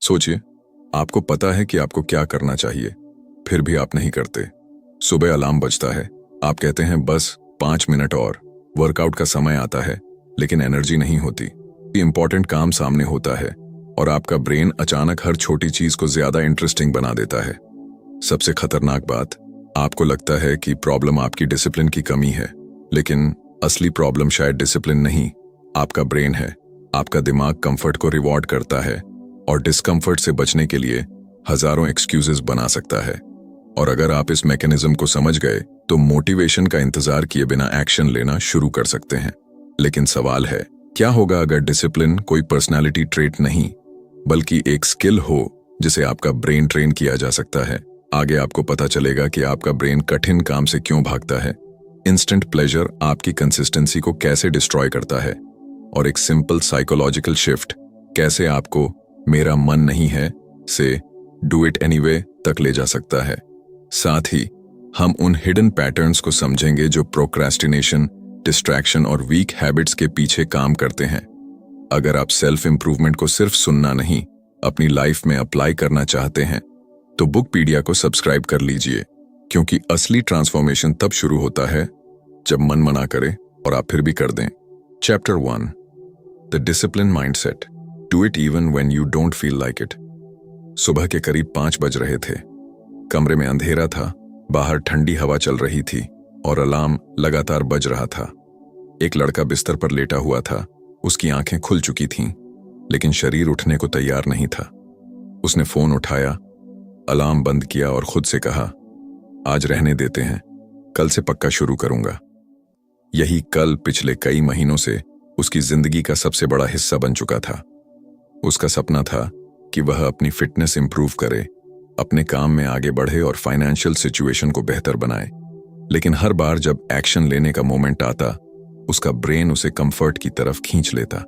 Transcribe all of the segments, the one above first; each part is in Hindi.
सोचिए, आपको पता है कि आपको क्या करना चाहिए, फिर भी आप नहीं करते। सुबह अलार्म बजता है, आप कहते हैं बस 5 मिनट और। वर्कआउट का समय आता है, लेकिन एनर्जी नहीं होती। इंपॉर्टेंट काम सामने होता है और आपका ब्रेन अचानक हर छोटी चीज को ज्यादा इंटरेस्टिंग बना देता है। सबसे खतरनाक बात, आपको लगता है कि प्रॉब्लम आपकी डिसिप्लिन की कमी है, लेकिन असली प्रॉब्लम शायद डिसिप्लिन नहीं, आपका ब्रेन है। आपका दिमाग कंफर्ट को रिवॉर्ड करता है और डिस्कम्फर्ट से बचने के लिए हजारों एक्सक्यूजेस बना सकता है। और अगर आप इस मैकेनिज्म को समझ गए तो मोटिवेशन का इंतजार किए बिना एक्शन लेना शुरू कर सकते हैं। लेकिन सवाल है, क्या होगा अगर डिसिप्लिन कोई पर्सनालिटी ट्रेट नहीं बल्कि एक स्किल हो जिसे आपका ब्रेन ट्रेन किया जा सकता है? आगे आपको पता चलेगा कि आपका ब्रेन कठिन काम से क्यों भागता है, इंस्टेंट प्लेजर आपकी कंसिस्टेंसी को कैसे डिस्ट्रॉय करता है, और एक सिंपल साइकोलॉजिकल शिफ्ट कैसे आपको मेरा मन नहीं है से डू इट एनीवे तक ले जा सकता है। साथ ही हम उन हिडन पैटर्न्स को समझेंगे जो प्रोक्रेस्टिनेशन, डिस्ट्रैक्शन और वीक हैबिट्स के पीछे काम करते हैं। अगर आप सेल्फ इंप्रूवमेंट को सिर्फ सुनना नहीं, अपनी लाइफ में अप्लाई करना चाहते हैं, तो बुकपीडिया को सब्सक्राइब कर लीजिए, क्योंकि असली ट्रांसफॉर्मेशन तब शुरू होता है जब मन मना करे और आप फिर भी कर दें। Chapter 1, the discipline mindset, do it even when you don't feel like it. सुबह के करीब 5 बज रहे थे। कमरे में अंधेरा था, बाहर ठंडी हवा चल रही थी और अलार्म लगातार बज रहा था। एक लड़का बिस्तर पर लेटा हुआ था, उसकी आंखें खुल चुकी थीं, लेकिन शरीर उठने को तैयार नहीं था। उसने फोन उठाया, अलार्म बंद किया और खुद से कहा, आज रहने देते हैं, कल से पक्का शुरू करूंगा। यही कल पिछले कई महीनों से उसकी जिंदगी का सबसे बड़ा हिस्सा बन चुका था। उसका सपना था कि वह अपनी फिटनेस इंप्रूव करे, अपने काम में आगे बढ़े और फाइनेंशियल सिचुएशन को बेहतर बनाए। लेकिन हर बार जब एक्शन लेने का मोमेंट आता, उसका ब्रेन उसे कंफर्ट की तरफ खींच लेता।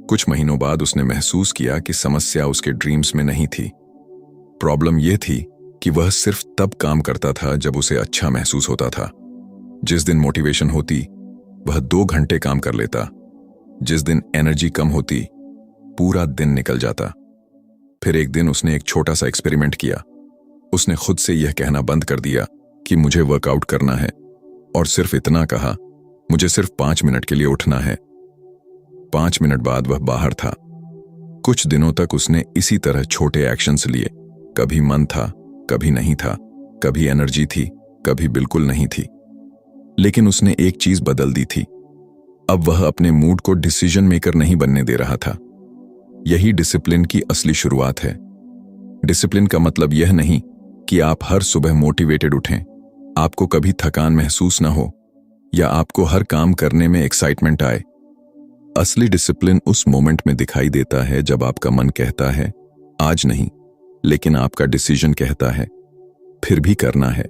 कुछ महीनों बाद उसने महसूस किया कि समस्या उसके ड्रीम्स में नहीं थी। प्रॉब्लम यह थी कि वह सिर्फ तब काम करता था जब उसे अच्छा महसूस होता था। जिस दिन मोटिवेशन होती, वह 2 घंटे काम कर लेता। जिस दिन एनर्जी कम होती, पूरा दिन निकल जाता। फिर एक दिन उसने एक छोटा सा एक्सपेरिमेंट किया। उसने खुद से यह कहना बंद कर दिया कि मुझे वर्कआउट करना है, और सिर्फ इतना कहा, मुझे सिर्फ 5 मिनट के लिए उठना है। 5 मिनट बाद वह बाहर था। कुछ दिनों तक उसने इसी तरह छोटे एक्शंस लिए। कभी मन था, कभी नहीं था, कभी एनर्जी थी, कभी बिल्कुल नहीं थी। लेकिन उसने एक चीज बदल दी थी। अब वह अपने मूड को डिसीजन मेकर नहीं बनने दे रहा था। यही डिसिप्लिन की असली शुरुआत है। डिसिप्लिन का मतलब यह नहीं कि आप हर सुबह मोटिवेटेड उठें, आपको कभी थकान महसूस ना हो, या आपको हर काम करने में एक्साइटमेंट आए। असली डिसिप्लिन उस मोमेंट में दिखाई देता है जब आपका मन कहता है आज नहीं, लेकिन आपका डिसीजन कहता है फिर भी करना है।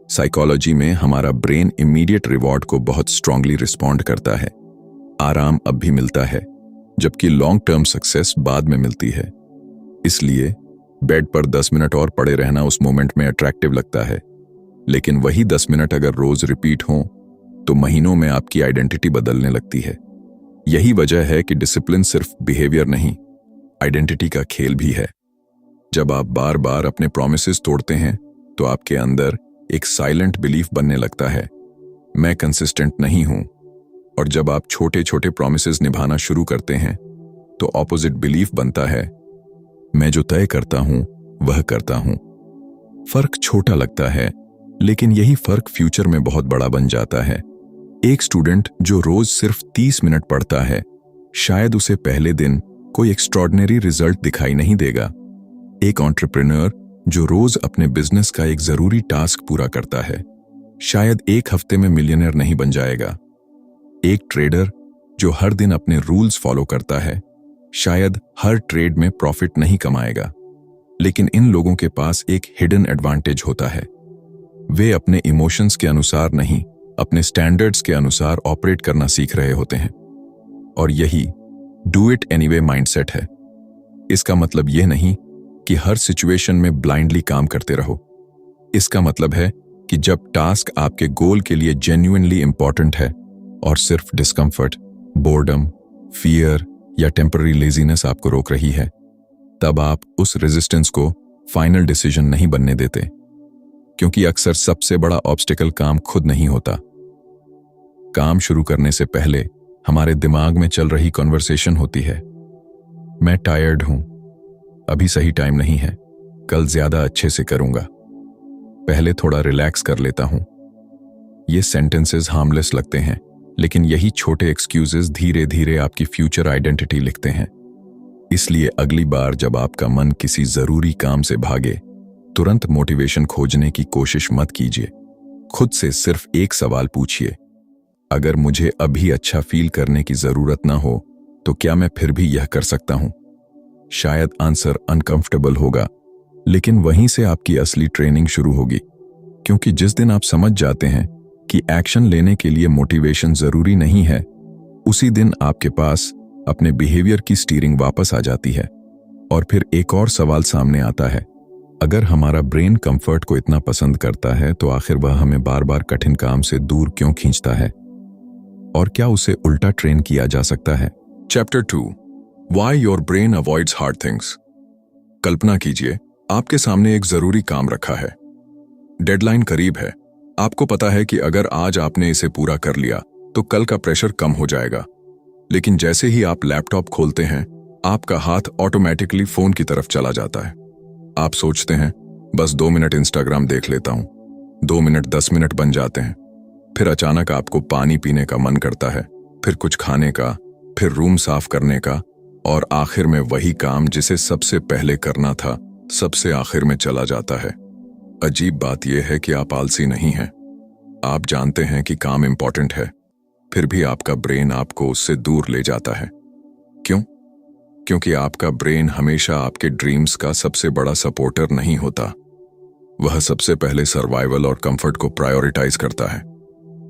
साइकोलॉजी में हमारा ब्रेन इमीडिएट रिवॉर्ड को बहुत स्ट्रांगली रिस्पॉन्ड करता है। आराम अब भी मिलता है, जबकि लॉन्ग टर्म सक्सेस बाद में मिलती है। इसलिए बेड पर 10 मिनट और पड़े रहना उस मोमेंट में अट्रैक्टिव लगता है, लेकिन वही 10 मिनट अगर रोज रिपीट हों तो महीनों में आपकी आइडेंटिटी बदलने लगती है। यही वजह है कि डिसिप्लिन सिर्फ बिहेवियर नहीं, आइडेंटिटी का खेल भी है। जब आप बार बार अपने प्रॉमिसेस तोड़ते हैं तो आपके अंदर एक साइलेंट बिलीफ बनने लगता है, मैं कंसिस्टेंट नहीं हूं। और जब आप छोटे छोटे प्रॉमिसेस निभाना शुरू करते हैं तो ऑपोजिट बिलीफ बनता है, मैं जो तय करता हूं वह करता हूं। फर्क छोटा लगता है, लेकिन यही फर्क फ्यूचर में बहुत बड़ा बन जाता है। एक स्टूडेंट जो रोज सिर्फ 30 मिनट पढ़ता है, शायद उसे पहले दिन कोई एक्स्ट्रॉर्डिनरी रिजल्ट दिखाई नहीं देगा। एक एंटरप्रेन्योर जो रोज अपने बिजनेस का एक जरूरी टास्क पूरा करता है, शायद एक हफ्ते में मिलियनर नहीं बन जाएगा। एक ट्रेडर जो हर दिन अपने रूल्स फॉलो करता है, शायद हर ट्रेड में प्रॉफिट नहीं कमाएगा। लेकिन इन लोगों के पास एक हिडन एडवांटेज होता है। वे अपने इमोशंस के अनुसार नहीं, अपने स्टैंडर्ड्स के अनुसार ऑपरेट करना सीख रहे होते हैं। और यही डू इट एनीवे माइंडसेट है। इसका मतलब यह नहीं कि हर सिचुएशन में ब्लाइंडली काम करते रहो। इसका मतलब है कि जब टास्क आपके गोल के लिए जेन्युइनली इंपॉर्टेंट है और सिर्फ डिस्कम्फर्ट, बोर्डम, फियर या टेम्पररी लेजीनेस आपको रोक रही है, तब आप उस रेजिस्टेंस को फाइनल डिसीजन नहीं बनने देते, क्योंकि अक्सर सबसे बड़ा ऑब्स्टिकल काम खुद नहीं होता। काम शुरू करने से पहले हमारे दिमाग में चल रही कॉन्वर्सेशन होती है, मैं टायर्ड हूं, अभी सही टाइम नहीं है, कल ज्यादा अच्छे से करूंगा, पहले थोड़ा रिलैक्स कर लेता हूं। ये सेंटेंसेस हार्मलेस लगते हैं, लेकिन यही छोटे एक्सक्यूजेस धीरे धीरे आपकी फ्यूचर आइडेंटिटी लिखते हैं। इसलिए अगली बार जब आपका मन किसी जरूरी काम से भागे, तुरंत मोटिवेशन खोजने की कोशिश मत कीजिए। खुद से सिर्फ एक सवाल पूछिए, अगर मुझे अभी अच्छा फील करने की जरूरत ना हो तो क्या मैं फिर भी यह कर सकता हूं? शायद आंसर अनकंफर्टेबल होगा, लेकिन वहीं से आपकी असली ट्रेनिंग शुरू होगी। क्योंकि जिस दिन आप समझ जाते हैं कि एक्शन लेने के लिए मोटिवेशन जरूरी नहीं है, उसी दिन आपके पास अपने बिहेवियर की स्टीयरिंग वापस आ जाती है। और फिर एक और सवाल सामने आता है, अगर हमारा ब्रेन कंफर्ट को इतना पसंद करता है तो आखिर वह हमें बार बार कठिन काम से दूर क्यों खींचता है? और क्या उसे उल्टा ट्रेन किया जा सकता है? Chapter 2, why your brain avoids hard things. कल्पना कीजिए, आपके सामने एक जरूरी काम रखा है, डेडलाइन करीब है, आपको पता है कि अगर आज आपने इसे पूरा कर लिया तो कल का प्रेशर कम हो जाएगा। लेकिन जैसे ही आप लैपटॉप खोलते हैं, आपका हाथ ऑटोमेटिकली फोन की तरफ चला जाता है। आप सोचते हैं, बस 2 मिनट इंस्टाग्राम देख लेता हूं। 2 मिनट 10 मिनट बन जाते हैं। फिर अचानक आपको पानी पीने का मन करता है, फिर कुछ खाने का, फिर रूम साफ करने का, और आखिर में वही काम जिसे सबसे पहले करना था सबसे आखिर में चला जाता है। अजीब बात यह है कि आप आलसी नहीं हैं। आप जानते हैं कि काम इंपॉर्टेंट है, फिर भी आपका ब्रेन आपको उससे दूर ले जाता है। क्यों? क्योंकि आपका ब्रेन हमेशा आपके ड्रीम्स का सबसे बड़ा सपोर्टर नहीं होता। वह सबसे पहले सर्वाइवल और कंफर्ट को प्रायोरिटाइज करता है।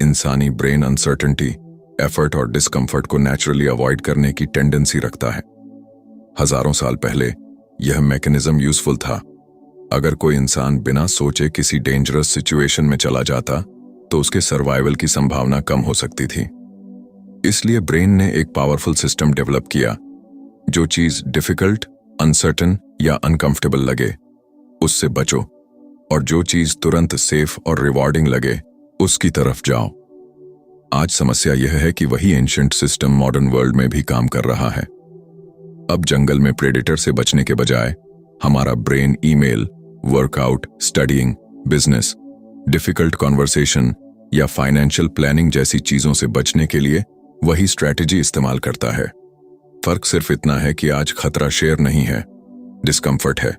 इंसानी ब्रेन अनसर्टेनिटी, एफर्ट और डिस्कंफर्ट को नेचुरली अवॉइड करने की टेंडेंसी रखता है। हजारों साल पहले यह मैकेनिज्म यूजफुल था। अगर कोई इंसान बिना सोचे किसी डेंजरस सिचुएशन में चला जाता तो उसके सर्वाइवल की संभावना कम हो सकती थी। इसलिए ब्रेन ने एक पावरफुल सिस्टम डेवलप किया। जो चीज डिफिकल्ट, अनसर्टन या अनकंफर्टेबल लगे, उससे बचो, और जो चीज तुरंत सेफ और रिवॉर्डिंग लगे, उसकी तरफ जाओ। आज समस्या यह है कि वही एंशिएंट सिस्टम मॉडर्न वर्ल्ड में भी काम कर रहा है। अब जंगल में प्रेडेटर से बचने के बजाय हमारा brain email, workout, studying, business, difficult conversation या फाइनेंशियल प्लानिंग जैसी चीजों से बचने के लिए वही स्ट्रैटेजी इस्तेमाल करता है। फर्क सिर्फ इतना है कि आज खतरा शेर नहीं है, डिस्कंफर्ट है।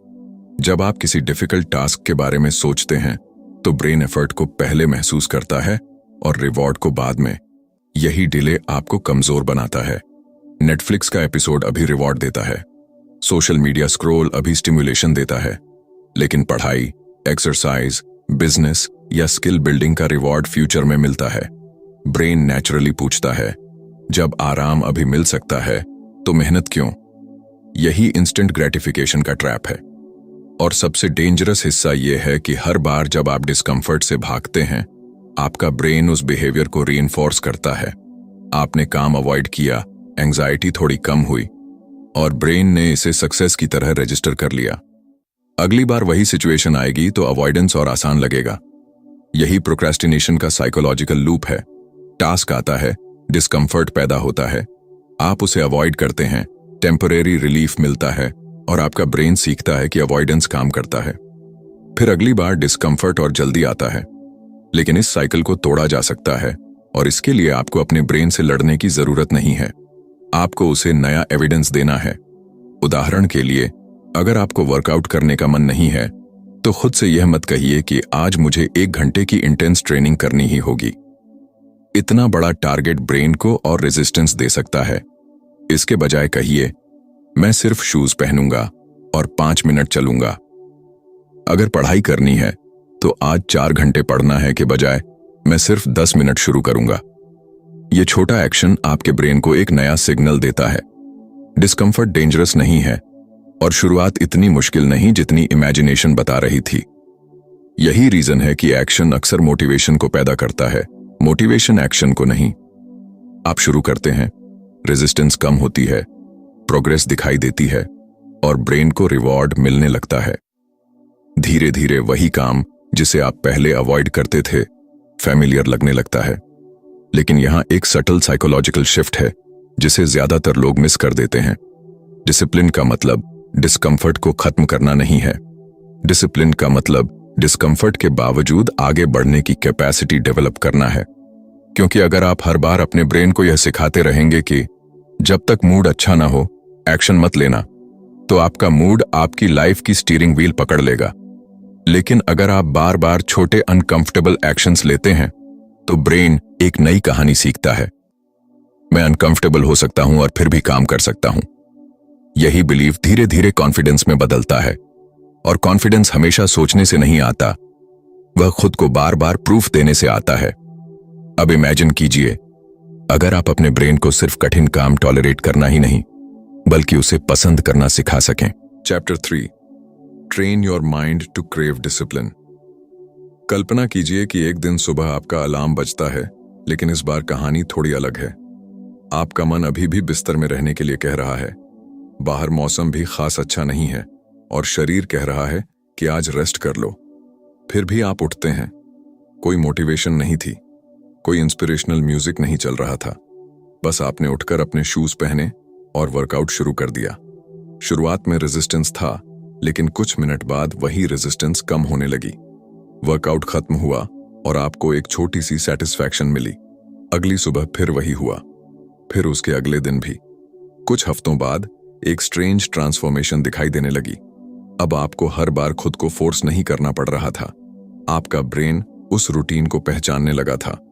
जब आप किसी डिफिकल्ट टास्क के बारे में सोचते हैं तो ब्रेन एफर्ट को पहले महसूस करता है और रिवॉर्ड को बाद में। यही डिले आपको कमजोर बनाता है। नेटफ्लिक्स का एपिसोड अभी रिवॉर्ड देता है, सोशल मीडिया स्क्रॉल अभी स्टिमुलेशन देता है, लेकिन पढ़ाई, एक्सरसाइज, बिजनेस या स्किल बिल्डिंग का रिवॉर्ड फ्यूचर में मिलता है। ब्रेन नेचुरली पूछता है, जब आराम अभी मिल सकता है तो मेहनत क्यों? यही इंस्टेंट ग्रेटिफिकेशन का ट्रैप है। और सबसे डेंजरस हिस्सा यह है कि हर बार जब आप डिस्कंफर्ट से भागते हैं, आपका ब्रेन उस बिहेवियर को रीइंफोर्स करता है। आपने काम अवॉइड किया, एंजाइटी थोड़ी कम हुई, और ब्रेन ने इसे सक्सेस की तरह रजिस्टर कर लिया। अगली बार वही सिचुएशन आएगी तो अवॉइडेंस और आसान लगेगा। यही प्रोक्रेस्टिनेशन का साइकोलॉजिकल लूप है। टास्क आता है, डिस्कंफर्ट पैदा होता है, आप उसे अवॉइड करते हैं, टेम्परेरी रिलीफ मिलता है, और आपका ब्रेन सीखता है कि अवॉइडेंस काम करता है। फिर अगली बार डिस्कंफर्ट और जल्दी आता है। लेकिन इस साइकिल को तोड़ा जा सकता है, और इसके लिए आपको अपने ब्रेन से लड़ने की जरूरत नहीं है। आपको उसे नया एविडेंस देना है। उदाहरण के लिए, अगर आपको वर्कआउट करने का मन नहीं है तो खुद से यह मत कहिए कि आज मुझे 1 घंटे की इंटेंस ट्रेनिंग करनी ही होगी। इतना बड़ा टारगेट ब्रेन को और रेजिस्टेंस दे सकता है। इसके बजाय कहिए, मैं सिर्फ शूज पहनूंगा और 5 मिनट चलूंगा। अगर पढ़ाई करनी है तो आज 4 घंटे पढ़ना है के बजाय मैं सिर्फ 10 मिनट शुरू करूंगा। यह छोटा एक्शन आपके ब्रेन को एक नया सिग्नल देता है। डिस्कंफर्ट डेंजरस नहीं है, और शुरुआत इतनी मुश्किल नहीं जितनी इमेजिनेशन बता रही थी। यही रीजन है कि एक्शन अक्सर मोटिवेशन को पैदा करता है, मोटिवेशन एक्शन को नहीं। आप शुरू करते हैं, रेजिस्टेंस कम होती है, प्रोग्रेस दिखाई देती है, और ब्रेन को रिवॉर्ड मिलने लगता है। धीरे धीरे वही काम जिसे आप पहले अवॉइड करते थे फैमिलियर लगने लगता है। लेकिन यहां एक सटल साइकोलॉजिकल शिफ्ट है जिसे ज्यादातर लोग मिस कर देते हैं। डिसिप्लिन का मतलब डिस्कंफर्ट को खत्म करना नहीं है। डिसिप्लिन का मतलब डिस्कंफर्ट के बावजूद आगे बढ़ने की कैपेसिटी डेवलप करना है। क्योंकि अगर आप हर बार अपने ब्रेन को यह सिखाते रहेंगे कि जब तक मूड अच्छा ना हो एक्शन मत लेना, तो आपका मूड आपकी लाइफ की स्टीयरिंग व्हील पकड़ लेगा। लेकिन अगर आप बार बार छोटे अनकंफर्टेबल एक्शंस लेते हैं तो ब्रेन एक नई कहानी सीखता है। मैं अनकंफर्टेबल हो सकता हूं और फिर भी काम कर सकता हूं। यही बिलीफ धीरे धीरे कॉन्फिडेंस में बदलता है। और कॉन्फिडेंस हमेशा सोचने से नहीं आता, वह खुद को बार बार प्रूफ देने से आता है। अब इमेजिन कीजिए, अगर आप अपने ब्रेन को सिर्फ कठिन काम टॉलरेट करना ही नहीं बल्कि उसे पसंद करना सिखा सकें। Chapter 3, train your mind to crave discipline. कल्पना कीजिए कि एक दिन सुबह आपका अलार्म बजता है, लेकिन इस बार कहानी थोड़ी अलग है। आपका मन अभी भी बिस्तर में रहने के लिए कह रहा है, बाहर मौसम भी खास अच्छा नहीं है और शरीर कह रहा है कि आज रेस्ट कर लो। फिर भी आप उठते हैं। कोई मोटिवेशन नहीं थी, कोई इंस्पिरेशनल म्यूजिक नहीं चल रहा था। बस आपने उठकर अपने शूज पहने और वर्कआउट शुरू कर दिया। शुरुआत में रेजिस्टेंस था, लेकिन कुछ मिनट बाद वही रेजिस्टेंस कम होने लगी। वर्कआउट खत्म हुआ और आपको एक छोटी सी सेटिस्फैक्शन मिली। अगली सुबह फिर वही हुआ, फिर उसके अगले दिन भी। कुछ हफ्तों बाद एक स्ट्रेंज ट्रांसफॉर्मेशन दिखाई देने लगी। अब आपको हर बार खुद को फोर्स नहीं करना पड़ रहा था। आपका ब्रेन उस रूटीन को पहचानने लगा था।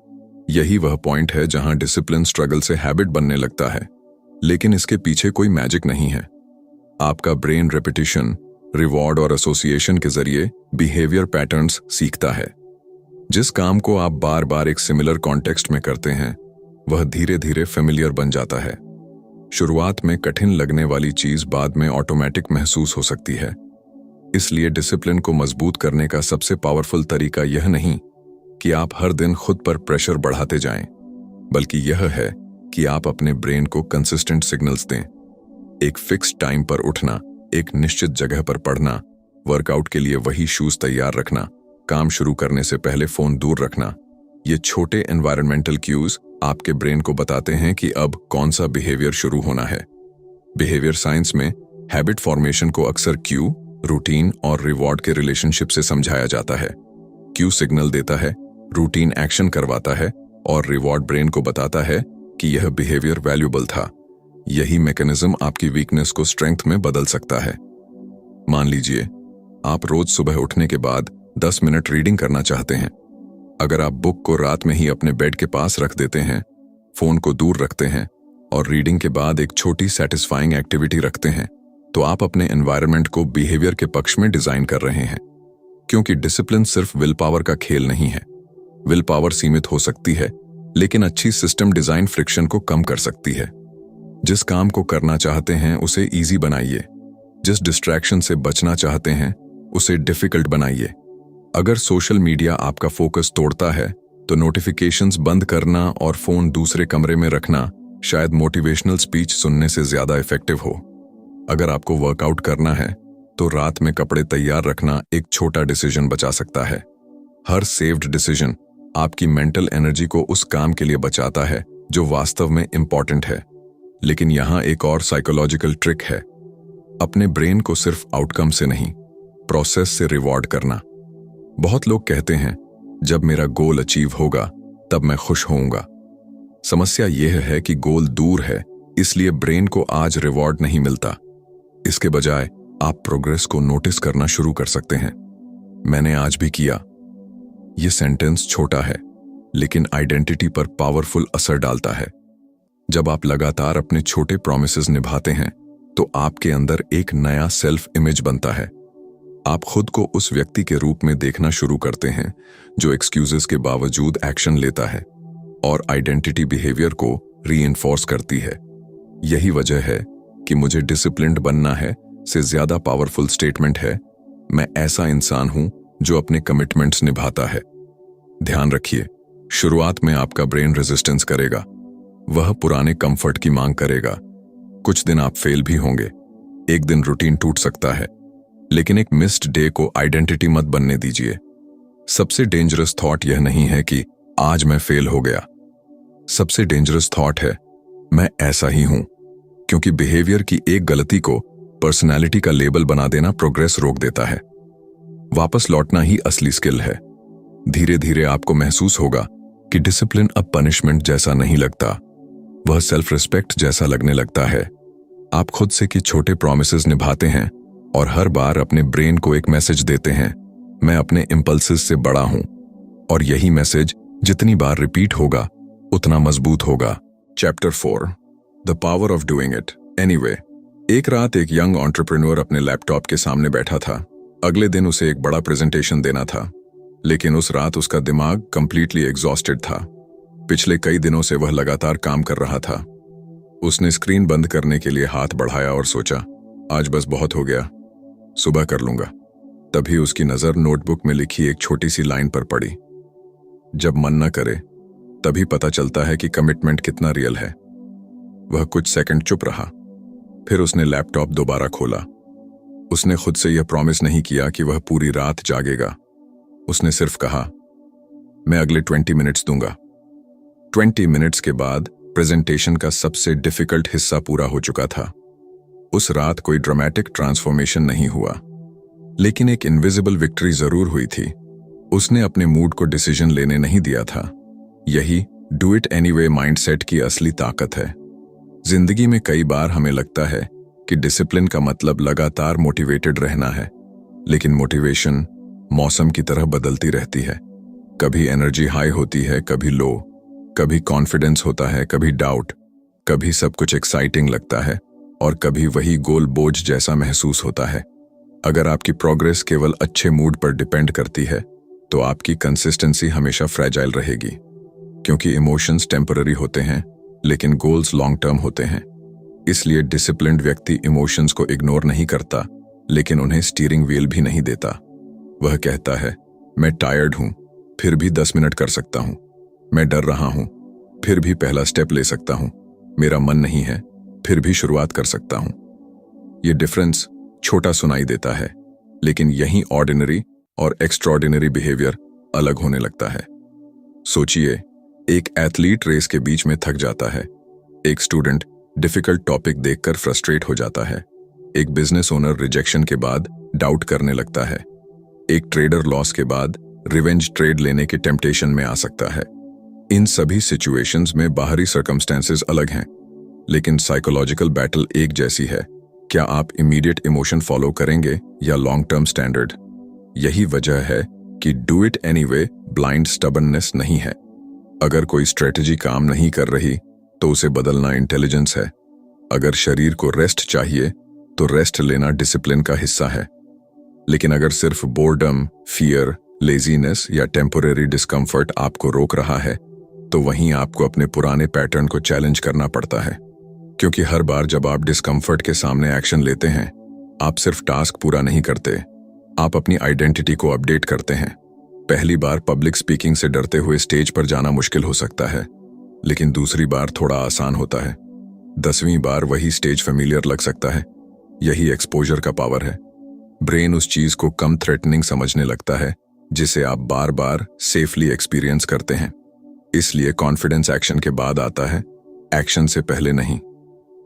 यही वह पॉइंट है जहां डिसिप्लिन स्ट्रगल से हैबिट बनने लगता है। लेकिन इसके पीछे कोई मैजिक नहीं है। आपका ब्रेन रेपिटेशन, रिवॉर्ड और एसोसिएशन के जरिए बिहेवियर पैटर्न्स सीखता है। जिस काम को आप बार बार एक सिमिलर कॉन्टेक्स्ट में करते हैं वह धीरे धीरे फेमिलियर बन जाता है। शुरुआत में कठिन लगने वाली चीज बाद में ऑटोमेटिक महसूस हो सकती है। इसलिए डिसिप्लिन को मजबूत करने का सबसे पावरफुल तरीका यह नहीं कि आप हर दिन खुद पर प्रेशर बढ़ाते जाएं, बल्कि यह है कि आप अपने ब्रेन को कंसिस्टेंट सिग्नल्स दें। एक फिक्स टाइम पर उठना, एक निश्चित जगह पर पढ़ना, वर्कआउट के लिए वही शूज तैयार रखना, काम शुरू करने से पहले फोन दूर रखना। ये छोटे एनवायरमेंटल क्यूज आपके ब्रेन को बताते हैं कि अब कौन सा बिहेवियर शुरू होना है। बिहेवियर साइंस में हैबिट फॉर्मेशन को अक्सर क्यू, रूटीन और रिवॉर्ड के रिलेशनशिप से समझाया जाता है। क्यू सिग्नल देता है, रूटीन एक्शन करवाता है और रिवॉर्ड ब्रेन को बताता है कि यह बिहेवियर वैल्यूएबल था। यही मैकेनिज्म आपकी वीकनेस को स्ट्रेंथ में बदल सकता है। मान लीजिए आप रोज सुबह उठने के बाद 10 मिनट रीडिंग करना चाहते हैं। अगर आप बुक को रात में ही अपने बेड के पास रख देते हैं, फोन को दूर रखते हैं और रीडिंग के बाद एक छोटी सेटिस्फाइंग एक्टिविटी रखते हैं, तो आप अपने एनवायरनमेंट को बिहेवियर के पक्ष में डिजाइन कर रहे हैं। क्योंकि डिसिप्लिन सिर्फ विल पावर का खेल नहीं है। विल पावर सीमित हो सकती है, लेकिन अच्छी सिस्टम डिजाइन फ्रिक्शन को कम कर सकती है। जिस काम को करना चाहते हैं उसे इजी बनाइए। जिस डिस्ट्रैक्शन से बचना चाहते हैं उसे डिफिकल्ट बनाइए। अगर सोशल मीडिया आपका फोकस तोड़ता है तो नोटिफिकेशंस बंद करना और फोन दूसरे कमरे में रखना शायद मोटिवेशनल स्पीच सुनने से ज्यादा इफेक्टिव हो। अगर आपको वर्कआउट करना है तो रात में कपड़े तैयार रखना एक छोटा डिसीजन बचा सकता है। हर सेव्ड डिसीजन आपकी मेंटल एनर्जी को उस काम के लिए बचाता है जो वास्तव में इंपॉर्टेंट है। लेकिन यहां एक और साइकोलॉजिकल ट्रिक है। अपने ब्रेन को सिर्फ आउटकम से नहीं, प्रोसेस से रिवॉर्ड करना। बहुत लोग कहते हैं जब मेरा गोल अचीव होगा तब मैं खुश होऊंगा। समस्या यह है कि गोल दूर है, इसलिए ब्रेन को आज रिवॉर्ड नहीं मिलता। इसके बजाय आप प्रोग्रेस को नोटिस करना शुरू कर सकते हैं। मैंने आज भी किया। यह सेंटेंस छोटा है लेकिन आइडेंटिटी पर पावरफुल असर डालता है। जब आप लगातार अपने छोटे प्रॉमिसेस निभाते हैं तो आपके अंदर एक नया सेल्फ इमेज बनता है। आप खुद को उस व्यक्ति के रूप में देखना शुरू करते हैं जो एक्सक्यूजेस के बावजूद एक्शन लेता है, और आइडेंटिटी बिहेवियर को रीइंफोर्स करती है। यही वजह है कि मुझे डिसिप्लिन्ड बनना है से ज्यादा पावरफुल स्टेटमेंट है, मैं ऐसा इंसान हूं जो अपने कमिटमेंट्स निभाता है। ध्यान रखिए, शुरुआत में आपका ब्रेन रेजिस्टेंस करेगा। वह पुराने कंफर्ट की मांग करेगा। कुछ दिन आप फेल भी होंगे, एक दिन रूटीन टूट सकता है, लेकिन एक मिस्ड डे को आइडेंटिटी मत बनने दीजिए। सबसे डेंजरस थॉट यह नहीं है कि आज मैं फेल हो गया। सबसे डेंजरस थॉट है मैं ऐसा ही हूं, क्योंकि बिहेवियर की एक गलती को पर्सनालिटी का लेबल बना देना प्रोग्रेस रोक देता है। वापस लौटना ही असली स्किल है। धीरे धीरे आपको महसूस होगा कि डिसिप्लिन अब पनिशमेंट जैसा नहीं लगता, वह सेल्फ रिस्पेक्ट जैसा लगने लगता है। आप खुद से कि छोटे प्रॉमिसेस निभाते हैं और हर बार अपने ब्रेन को एक मैसेज देते हैं, मैं अपने इंपल्सेस से बड़ा हूं। और यही मैसेज जितनी बार रिपीट होगा उतना मजबूत होगा। Chapter 4, the power of doing it anyway. एक रात एक यंग एंटरप्रेन्योर अपने लैपटॉप के सामने बैठा था। अगले दिन उसे एक बड़ा प्रेजेंटेशन देना था, लेकिन उस रात उसका दिमाग कंप्लीटली एग्जॉस्टेड था। पिछले कई दिनों से वह लगातार काम कर रहा था। उसने स्क्रीन बंद करने के लिए हाथ बढ़ाया और सोचा, आज बस बहुत हो गया, सुबह कर लूंगा। तभी उसकी नजर नोटबुक में लिखी एक छोटी सी लाइन पर पड़ी, जब मन न करे तभी पता चलता है कि कमिटमेंट कितना रियल है। वह कुछ सेकंड चुप रहा, फिर उसने लैपटॉप दोबारा खोला। उसने खुद से यह प्रॉमिस नहीं किया कि वह पूरी रात जागेगा। उसने सिर्फ कहा, मैं अगले 20 मिनट्स दूंगा। 20 मिनट्स के बाद प्रेजेंटेशन का सबसे डिफिकल्ट हिस्सा पूरा हो चुका था। उस रात कोई ड्रामेटिक ट्रांसफॉर्मेशन नहीं हुआ, लेकिन एक इनविजिबल विक्ट्री जरूर हुई थी। उसने अपने मूड को डिसीजन लेने नहीं दिया था। यही डू इट एनीवे माइंडसेट की असली ताकत है। जिंदगी में कई बार हमें लगता है कि डिसिप्लिन का मतलब लगातार मोटिवेटेड रहना है, लेकिन मोटिवेशन मौसम की तरह बदलती रहती है। कभी एनर्जी हाई होती है, कभी लो, कभी कॉन्फिडेंस होता है, कभी डाउट, कभी सब कुछ एक्साइटिंग लगता है और कभी वही गोल बोझ जैसा महसूस होता है। अगर आपकी प्रोग्रेस केवल अच्छे मूड पर डिपेंड करती है तो आपकी कंसिस्टेंसी हमेशा फ्रेजाइल रहेगी, क्योंकि इमोशंस टेम्पररी होते हैं लेकिन गोल्स लॉन्ग टर्म होते हैं। इसलिए डिसिप्लिन्ड व्यक्ति इमोशंस को इग्नोर नहीं करता, लेकिन उन्हें स्टीयरिंग व्हील भी नहीं देता। वह कहता है, मैं टायर्ड हूं, फिर भी 10 मिनट कर सकता हूं। मैं डर रहा हूं, फिर भी पहला स्टेप ले सकता हूं। मेरा मन नहीं है, फिर भी शुरुआत कर सकता हूं। ये डिफरेंस छोटा सुनाई देता है, लेकिन यही ऑर्डिनरी और एक्स्ट्राऑर्डिनरी बिहेवियर अलग होने लगता है। सोचिए, एक एथलीट रेस के बीच में थक जाता है, एक स्टूडेंट डिफिकल्ट टॉपिक देखकर फ्रस्ट्रेट हो जाता है, एक बिजनेस ओनर रिजेक्शन के बाद डाउट करने लगता है, एक ट्रेडर लॉस के बाद रिवेंज ट्रेड लेने के टेम्पटेशन में आ सकता है। इन सभी सिचुएशंस में बाहरी सर्कमस्टेंसेस अलग हैं, लेकिन साइकोलॉजिकल बैटल एक जैसी है। क्या आप इमीडिएट इमोशन फॉलो करेंगे या लॉन्ग टर्म स्टैंडर्ड? यही वजह है कि do it anyway blind stubbornness नहीं है। अगर कोई स्ट्रेटजी काम नहीं कर रही तो उसे बदलना इंटेलिजेंस है। अगर शरीर को रेस्ट चाहिए तो रेस्ट लेना डिसिप्लिन का हिस्सा है। लेकिन अगर सिर्फ बोर्डम, फियर, लेजीनेस या टेम्पोरेरी डिस्कम्फर्ट आपको रोक रहा है तो वहीं आपको अपने पुराने पैटर्न को चैलेंज करना पड़ता है। क्योंकि हर बार जब आप डिस्कम्फर्ट के सामने एक्शन लेते हैं, आप सिर्फ टास्क पूरा नहीं करते, आप अपनी आइडेंटिटी को अपडेट करते हैं। पहली बार पब्लिक स्पीकिंग से डरते हुए स्टेज पर जाना मुश्किल हो सकता है, लेकिन दूसरी बार थोड़ा आसान होता है। 10वीं बार वही स्टेज फेमिलियर लग सकता है। यही एक्सपोजर का पावर है। ब्रेन उस चीज को कम थ्रेटनिंग समझने लगता है जिसे आप बार बार सेफली एक्सपीरियंस करते हैं। इसलिए कॉन्फिडेंस एक्शन के बाद आता है, एक्शन से पहले नहीं।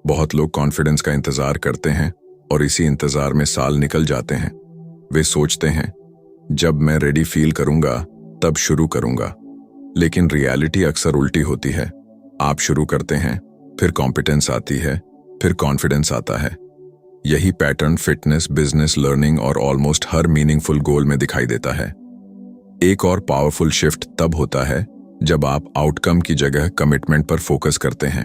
बहुत लोग कॉन्फिडेंस का इंतजार करते हैं और इसी इंतजार में साल निकल जाते हैं। वे सोचते हैं, जब मैं रेडी फील करूंगा तब शुरू करूंगा, लेकिन रियलिटी अक्सर उल्टी होती है। आप शुरू करते हैं, फिर कॉम्पिटेंस आती है, फिर कॉन्फिडेंस आता है। यही पैटर्न फिटनेस, बिजनेस, लर्निंग और ऑलमोस्ट हर मीनिंगफुल गोल में दिखाई देता है। एक और पावरफुल शिफ्ट तब होता है जब आप आउटकम की जगह कमिटमेंट पर फोकस करते हैं।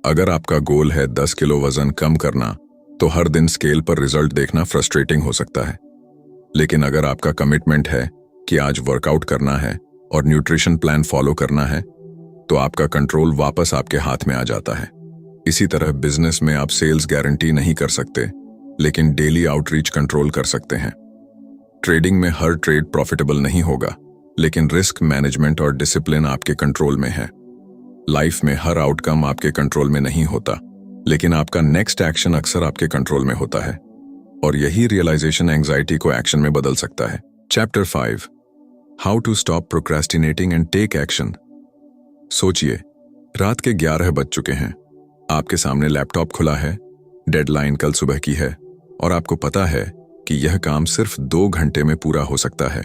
अगर आपका गोल है 10 किलो वजन कम करना, तो हर दिन स्केल पर रिजल्ट देखना फ्रस्ट्रेटिंग हो सकता है। लेकिन अगर आपका कमिटमेंट है कि आज वर्कआउट करना है और न्यूट्रिशन प्लान फॉलो करना है, तो आपका कंट्रोल वापस आपके हाथ में आ जाता है। इसी तरह बिजनेस में आप सेल्स गारंटी नहीं कर सकते, लेकिन डेली आउटरीच कंट्रोल कर सकते हैं। ट्रेडिंग में हर ट्रेड प्रॉफिटेबल नहीं होगा, लेकिन रिस्क मैनेजमेंट और डिसिप्लिन आपके कंट्रोल में है। लाइफ में हर आउटकम आपके कंट्रोल में नहीं होता, लेकिन आपका नेक्स्ट एक्शन अक्सर आपके कंट्रोल में होता है, और यही रियलाइजेशन एंग्जाइटी को एक्शन में बदल सकता है। Chapter 5, how to stop procrastinating and take action. सोचिए, रात के 11 बज चुके हैं, आपके सामने लैपटॉप खुला है, डेडलाइन कल सुबह की है, और आपको पता है कि यह काम सिर्फ 2 घंटे में पूरा हो सकता है।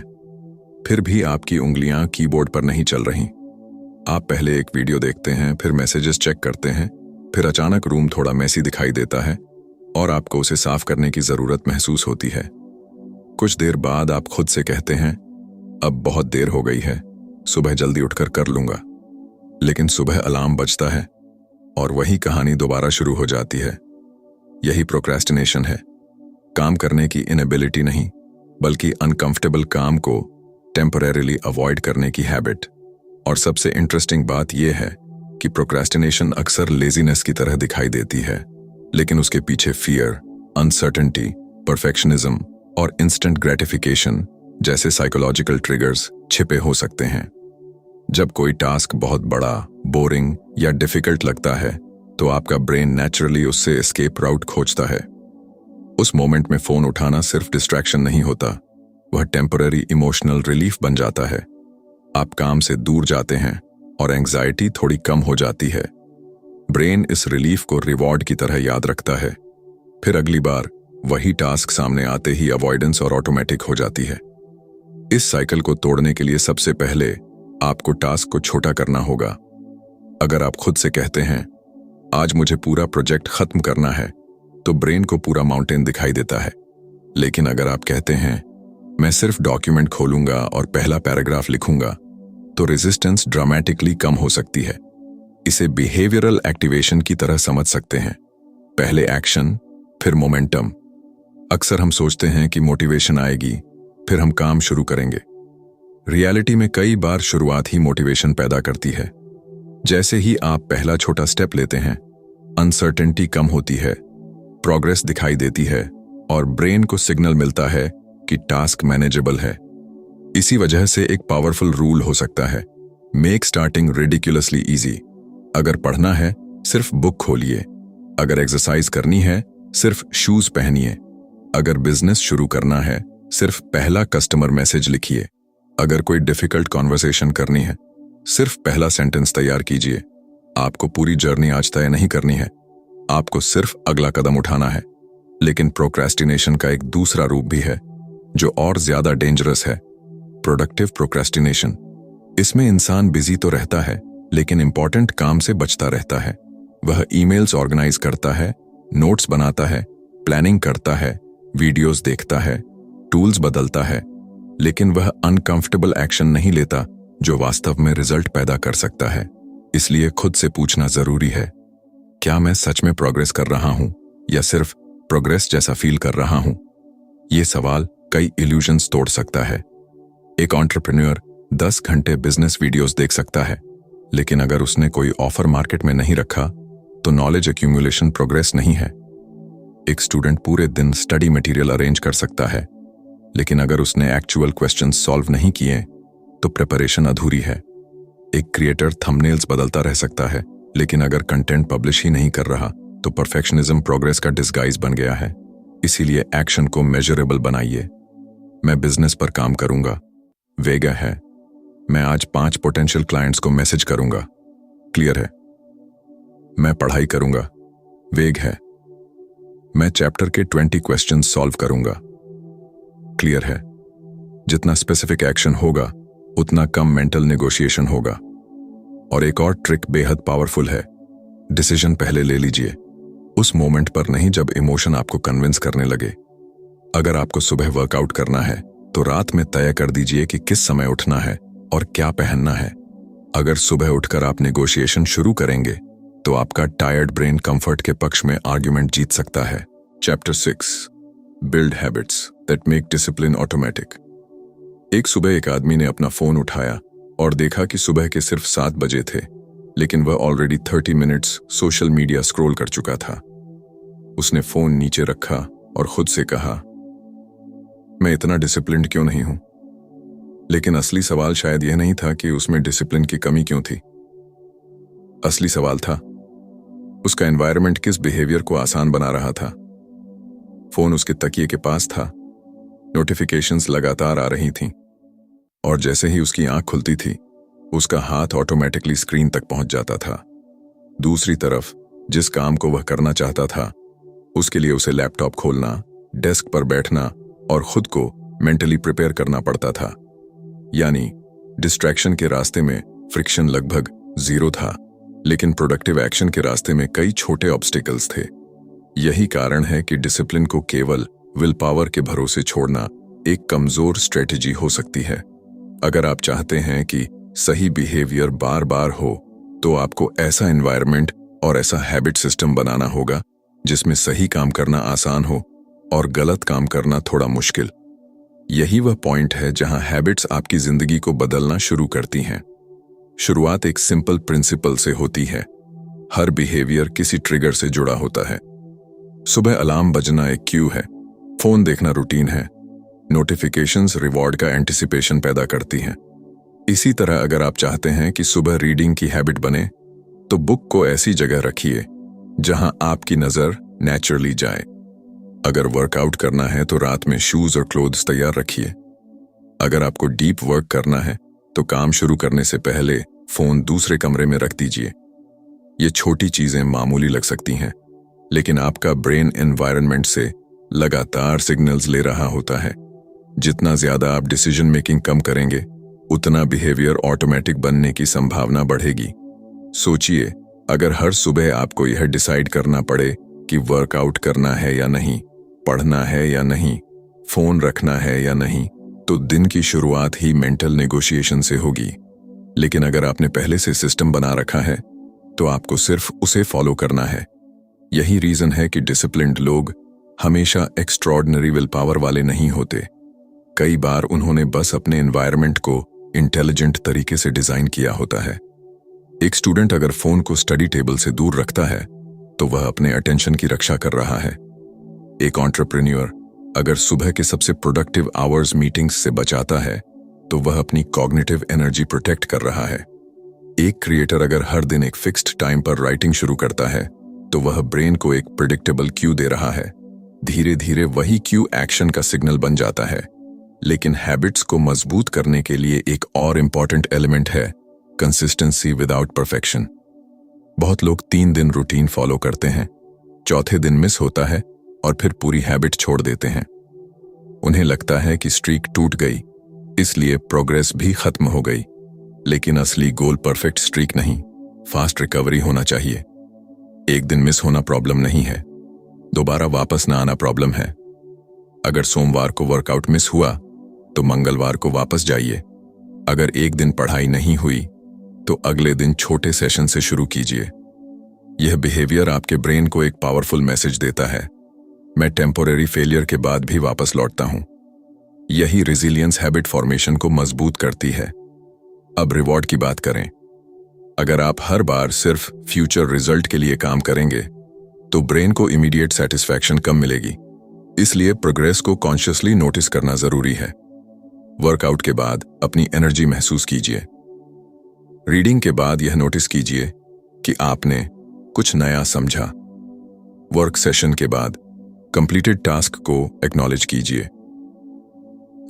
फिर भी आपकी उंगलियां कीबोर्ड पर नहीं चल रही। आप पहले एक वीडियो देखते हैं, फिर मैसेजेस चेक करते हैं, फिर अचानक रूम थोड़ा मैसी दिखाई देता है और आपको उसे साफ करने की जरूरत महसूस होती है। कुछ देर बाद आप खुद से कहते हैं, अब बहुत देर हो गई है, सुबह जल्दी उठकर कर लूंगा। लेकिन सुबह अलार्म बजता है और वही कहानी दोबारा शुरू हो जाती है। यही प्रोक्रेस्टिनेशन है, काम करने की इनएबिलिटी नहीं, बल्कि अनकंफर्टेबल काम को टेम्परेरीली अवॉइड करने की हैबिट। और सबसे इंटरेस्टिंग बात यह है कि प्रोक्रेस्टिनेशन अक्सर लेजीनेस की तरह दिखाई देती है, लेकिन उसके पीछे फियर, अनसर्टेनिटी, परफेक्शनिज्म और इंस्टेंट ग्रेटिफिकेशन जैसे साइकोलॉजिकल ट्रिगर्स छिपे हो सकते हैं। जब कोई टास्क बहुत बड़ा, बोरिंग या डिफिकल्ट लगता है, तो आपका ब्रेन नेचुरली उससे एस्केप राउट खोजता है। उस मोमेंट में फोन उठाना सिर्फ डिस्ट्रैक्शन नहीं होता, वह टेम्पररी इमोशनल रिलीफ बन जाता है। आप काम से दूर जाते हैं और एंग्जाइटी थोड़ी कम हो जाती है। ब्रेन इस रिलीफ को रिवॉर्ड की तरह याद रखता है। फिर अगली बार वही टास्क सामने आते ही अवॉइडेंस और ऑटोमेटिक हो जाती है। इस साइकिल को तोड़ने के लिए सबसे पहले आपको टास्क को छोटा करना होगा। अगर आप खुद से कहते हैं, आज मुझे पूरा प्रोजेक्ट खत्म करना है, तो ब्रेन को पूरा माउंटेन दिखाई देता है। लेकिन अगर आप कहते हैं, मैं सिर्फ डॉक्यूमेंट खोलूंगा और पहला पैराग्राफ लिखूंगा, तो रेजिस्टेंस ड्रामेटिकली कम हो सकती है। इसे बिहेवियरल एक्टिवेशन की तरह समझ सकते हैं, पहले एक्शन फिर मोमेंटम। अक्सर हम सोचते हैं कि मोटिवेशन आएगी, फिर हम काम शुरू करेंगे। रियलिटी में कई बार शुरुआत ही मोटिवेशन पैदा करती है। जैसे ही आप पहला छोटा स्टेप लेते हैं, अनसर्टेनिटी कम होती है, प्रोग्रेस दिखाई देती है और ब्रेन को सिग्नल मिलता है कि टास्क मैनेजेबल है। इसी वजह से एक पावरफुल रूल हो सकता है, मेक स्टार्टिंग रिडिकुलसली इजी। अगर पढ़ना है, सिर्फ बुक खोलिए। अगर एक्सरसाइज करनी है, सिर्फ शूज पहनिए। अगर बिजनेस शुरू करना है, सिर्फ पहला कस्टमर मैसेज लिखिए। अगर कोई डिफिकल्ट कॉन्वर्सेशन करनी है, सिर्फ पहला सेंटेंस तैयार कीजिए। आपको पूरी जर्नी आज तय नहीं करनी है, आपको सिर्फ अगला कदम उठाना है। लेकिन प्रोक्रेस्टिनेशन का एक दूसरा रूप भी है, जो और ज्यादा डेंजरस है, प्रोडक्टिव प्रोक्रेस्टिनेशन। इसमें इंसान बिजी तो रहता है, लेकिन इंपॉर्टेंट काम से बचता रहता है। वह ईमेल्स ऑर्गेनाइज करता है, नोट्स बनाता है, प्लानिंग करता है, वीडियोस देखता है, टूल्स बदलता है, लेकिन वह अनकंफर्टेबल एक्शन नहीं लेता जो वास्तव में रिजल्ट पैदा कर सकता है। इसलिए खुद से पूछना जरूरी है, क्या मैं सच में प्रोग्रेस कर रहा हूं या सिर्फ प्रोग्रेस जैसा फील कर रहा हूं? यह सवाल कई इल्यूजन्स तोड़ सकता है। एक एंटरप्रेन्योर 10 घंटे बिजनेस वीडियोस देख सकता है, लेकिन अगर उसने कोई ऑफर मार्केट में नहीं रखा, तो नॉलेज एक्यूमुलेशन प्रोग्रेस नहीं है। एक स्टूडेंट पूरे दिन स्टडी मटेरियल अरेंज कर सकता है, लेकिन अगर उसने एक्चुअल क्वेश्चंस सॉल्व नहीं किए, तो प्रिपरेशन अधूरी है। एक क्रिएटर थंबनेल्स बदलता रह सकता है, लेकिन अगर कंटेंट पब्लिश ही नहीं कर रहा, तो परफेक्शनिज्म प्रोग्रेस का डिस्गाइज बन गया है। इसीलिए एक्शन को मेजरेबल बनाइए। मैं बिजनेस पर काम करूंगा, वेगा है। मैं आज 5 पोटेंशियल क्लाइंट्स को मैसेज करूंगा, क्लियर है। मैं पढ़ाई करूंगा, वेग है। मैं चैप्टर के 20 क्वेश्चंस सॉल्व करूंगा, क्लियर है। जितना स्पेसिफिक एक्शन होगा, उतना कम मेंटल नेगोशिएशन होगा। और एक और ट्रिक बेहद पावरफुल है, डिसीजन पहले ले लीजिए, उस मोमेंट पर नहीं जब इमोशन आपको कन्विंस करने लगे। अगर आपको सुबह वर्कआउट करना है, तो रात में तय कर दीजिए कि किस समय उठना है और क्या पहनना है। अगर सुबह उठकर आप नेगोशिएशन शुरू करेंगे, तो आपका टायर्ड ब्रेन कंफर्ट के पक्ष में आर्ग्यूमेंट जीत सकता है। Chapter 6, build habits that make discipline automatic. एक सुबह एक आदमी ने अपना फोन उठाया और देखा कि सुबह के सिर्फ 7 बजे थे, लेकिन वह already 30 minutes social media scroll कर चुका था। उसने फोन नीचे रखा और खुद से कहा, मैं इतना डिसिप्लिन्ड क्यों नहीं हूं? लेकिन असली सवाल शायद यह नहीं था कि उसमें डिसिप्लिन की कमी क्यों थी। असली सवाल था, उसका एनवायरनमेंट किस बिहेवियर को आसान बना रहा था। फोन उसके तकिए के पास था, नोटिफिकेशंस लगातार आ रही थीं, और जैसे ही उसकी आंख खुलती थी उसका हाथ ऑटोमेटिकली स्क्रीन तक पहुंच जाता था। दूसरी तरफ जिस काम को वह करना चाहता था उसके लिए उसे लैपटॉप खोलना, डेस्क पर बैठना और खुद को मेंटली प्रिपेयर करना पड़ता था। यानी डिस्ट्रैक्शन के रास्ते में फ्रिक्शन लगभग जीरो था, लेकिन प्रोडक्टिव एक्शन के रास्ते में कई छोटे ऑब्स्टिकल्स थे। यही कारण है कि डिसिप्लिन को केवल विल पावर के भरोसे छोड़ना एक कमजोर स्ट्रेटजी हो सकती है। अगर आप चाहते हैं कि सही बिहेवियर बार बार हो तो आपको ऐसा एनवायरनमेंट और ऐसा हैबिट सिस्टम बनाना होगा जिसमें सही काम करना आसान हो और गलत काम करना थोड़ा मुश्किल। यही वह पॉइंट है जहां हैबिट्स आपकी जिंदगी को बदलना शुरू करती हैं। शुरुआत एक सिंपल प्रिंसिपल से होती है। हर बिहेवियर किसी ट्रिगर से जुड़ा होता है। सुबह अलार्म बजना एक क्यू है, फोन देखना रूटीन है, नोटिफिकेशंस रिवॉर्ड का एंटिसिपेशन पैदा करती हैं। इसी तरह अगर आप चाहते हैं कि सुबह रीडिंग की हैबिट बने तो बुक को ऐसी जगह रखिए जहां आपकी नजर नेचुरली जाए। अगर वर्कआउट करना है तो रात में शूज और क्लोथ्स तैयार रखिए। अगर आपको डीप वर्क करना है तो काम शुरू करने से पहले फोन दूसरे कमरे में रख दीजिए। ये छोटी चीजें मामूली लग सकती हैं, लेकिन आपका ब्रेन एनवायरनमेंट से लगातार सिग्नल्स ले रहा होता है। जितना ज्यादा आप डिसीजन मेकिंग कम करेंगे उतना बिहेवियर ऑटोमेटिक बनने की संभावना बढ़ेगी। सोचिए, अगर हर सुबह आपको यह डिसाइड करना पड़े कि वर्कआउट करना है या नहीं, पढ़ना है या नहीं, फोन रखना है या नहीं, तो दिन की शुरुआत ही मेंटल नेगोशिएशन से होगी। लेकिन अगर आपने पहले से सिस्टम बना रखा है तो आपको सिर्फ उसे फॉलो करना है। यही रीजन है कि डिसिप्लिन्ड लोग हमेशा एक्स्ट्रॉर्डिनरी विल पावर वाले नहीं होते। कई बार उन्होंने बस अपने एनवायरनमेंट को इंटेलिजेंट तरीके से डिजाइन किया होता है। एक स्टूडेंट अगर फोन को स्टडी टेबल से दूर रखता है तो वह अपने अटेंशन की रक्षा कर रहा है। एक एंटरप्रेन्योर अगर सुबह के सबसे प्रोडक्टिव आवर्स मीटिंग्स से बचाता है तो वह अपनी कॉग्निटिव एनर्जी प्रोटेक्ट कर रहा है। एक क्रिएटर अगर हर दिन एक फिक्स्ड टाइम पर राइटिंग शुरू करता है तो वह ब्रेन को एक प्रेडिक्टेबल क्यू दे रहा है। धीरे धीरे वही क्यू एक्शन का सिग्नल बन जाता है। लेकिन हैबिट्स को मजबूत करने के लिए एक और इम्पॉर्टेंट एलिमेंट है, कंसिस्टेंसी विदाउट परफेक्शन। बहुत लोग 3 दिन रूटीन फॉलो करते हैं, चौथे दिन मिस होता है और फिर पूरी हैबिट छोड़ देते हैं। उन्हें लगता है कि स्ट्रीक टूट गई, इसलिए प्रोग्रेस भी खत्म हो गई। लेकिन असली गोल परफेक्ट स्ट्रीक नहीं, फास्ट रिकवरी होना चाहिए। एक दिन मिस होना प्रॉब्लम नहीं है, दोबारा वापस ना आना प्रॉब्लम है। अगर सोमवार को वर्कआउट मिस हुआ तो मंगलवार को वापस जाइए। अगर एक दिन पढ़ाई नहीं हुई तो अगले दिन छोटे सेशन से शुरू कीजिए। यह बिहेवियर आपके ब्रेन को एक पावरफुल मैसेज देता है, मैं टेम्पोरेरी फेलियर के बाद भी वापस लौटता हूं। यही रेजिलियंस हैबिट फॉर्मेशन को मजबूत करती है। अब रिवॉर्ड की बात करें। अगर आप हर बार सिर्फ फ्यूचर रिजल्ट के लिए काम करेंगे तो ब्रेन को इमीडिएट सेटिस्फैक्शन कम मिलेगी। इसलिए प्रोग्रेस को कॉन्शियसली नोटिस करना जरूरी है। वर्कआउट के बाद अपनी एनर्जी महसूस कीजिए। रीडिंग के बाद यह नोटिस कीजिए कि आपने कुछ नया समझा। वर्क सेशन के बाद कंप्लीटेड टास्क को एक्नॉलेज कीजिए।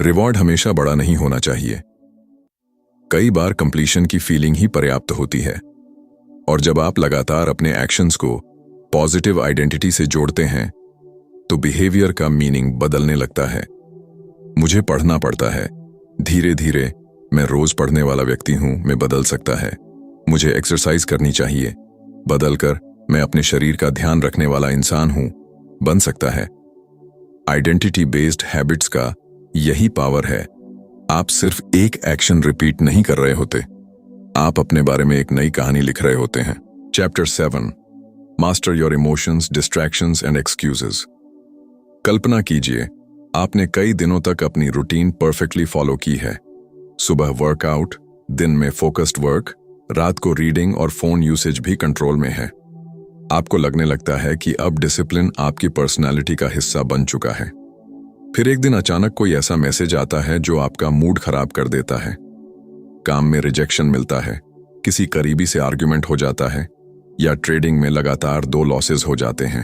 रिवॉर्ड हमेशा बड़ा नहीं होना चाहिए। कई बार कंप्लीशन की फीलिंग ही पर्याप्त होती है। और जब आप लगातार अपने एक्शंस को पॉजिटिव आइडेंटिटी से जोड़ते हैं तो बिहेवियर का मीनिंग बदलने लगता है। मुझे पढ़ना पड़ता है, धीरे धीरे मैं रोज पढ़ने वाला व्यक्ति हूं में बदल सकता है। मुझे एक्सरसाइज करनी चाहिए, बदलकर मैं अपने शरीर का ध्यान रखने वाला इंसान हूं बन सकता है। आइडेंटिटी बेस्ड हैबिट्स का यही पावर है। आप सिर्फ एक एक्शन रिपीट नहीं कर रहे होते, आप अपने बारे में एक नई कहानी लिख रहे होते हैं। Chapter 7, master your emotions, distractions and excuses. कल्पना कीजिए, आपने कई दिनों तक अपनी रूटीन परफेक्टली फॉलो की है। सुबह वर्कआउट, दिन में फोकस्ड वर्क, रात को रीडिंग और फोन यूसेज भी कंट्रोल में है। आपको लगने लगता है कि अब डिसिप्लिन आपकी पर्सनालिटी का हिस्सा बन चुका है। फिर एक दिन अचानक कोई ऐसा मैसेज आता है जो आपका मूड खराब कर देता है। काम में रिजेक्शन मिलता है, किसी करीबी से आर्ग्यूमेंट हो जाता है, या ट्रेडिंग में लगातार 2 लॉसेस हो जाते हैं,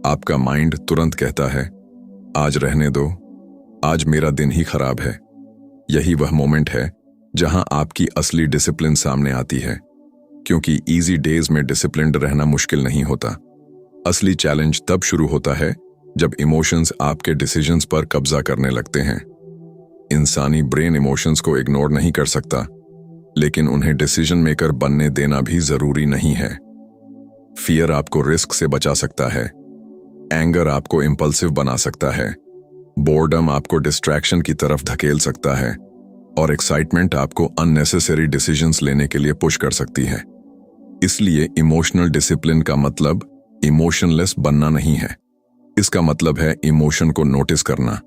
आपका माइंड तुरंत कहता है, आज रहने दो, आज मेरा दिन ही खराब है। यही वह मोमेंट है जहां आपकी असली डिसिप्लिन सामने आती है, क्योंकि इजी डेज में डिसिप्लिन्ड रहना मुश्किल नहीं होता। असली चैलेंज तब शुरू होता है जब इमोशंस आपके डिसीजंस पर कब्जा करने लगते हैं। इंसानी ब्रेन इमोशंस को इग्नोर नहीं कर सकता, लेकिन उन्हें डिसीजन मेकर बनने देना भी जरूरी नहीं है। फियर आपको रिस्क से बचा सकता है, एंगर आपको इंपल्सिव बना सकता है, बोर्डम आपको डिस्ट्रैक्शन की तरफ धकेल सकता है, और एक्साइटमेंट आपको अननेसेसरी डिसीजंस लेने के लिए पुश कर सकती है। इसलिए इमोशनल डिसिप्लिन का मतलब इमोशनलेस बनना नहीं है। इसका मतलब है इमोशन को नोटिस करना,